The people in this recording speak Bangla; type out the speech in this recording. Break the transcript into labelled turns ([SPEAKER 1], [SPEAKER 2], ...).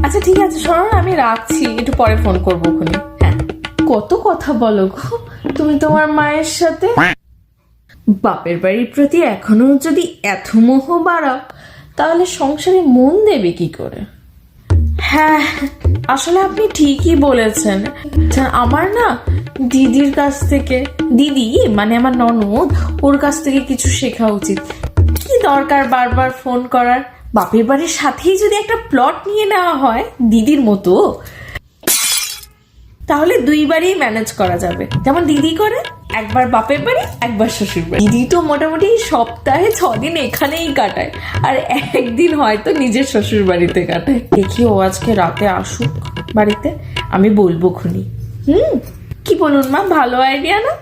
[SPEAKER 1] আচ্ছা ঠিক আছে, শোনো না, আমি রাখছি, একটু পরে ফোন করবো খুনি। হ্যাঁ, কত কথা বলো গো তুমি তোমার মায়ের সাথে। বাপের বাড়ির প্রতি এখনো যদি এত মোহ বাড়াও, তাহলে সংসারে মন দেবে কি করে? হ্যাঁ, আসলে আপনি ঠিকই বলেছেন। আমার না দিদির কাছ থেকে, দিদি মানে আমার ননদ, ওর কাছ থেকে কিছু শেখা উচিত। কি দরকার বারবার ফোন করার? বাপের বাড়ির সাথেই যদি একটা প্লট নিয়ে নেওয়া হয় দিদির মতো, তাহলে দুইবারই ম্যানেজ করা যাবে, যেমন দিদি করে, একবার বাপের বাড়ি একবার শ্বশুর বাড়ি। দিদি তো মোটামুটি সপ্তাহে 6 দিন এখানেই কাটায়, আর একদিন হয়তো নিজের শ্বশুর বাড়িতে কাটায়। দেখি ও আজকে রাতে আসুক বাড়িতে, আমি বলবো খুনি। কি বলুন মা, ভালো আইডিয়া না?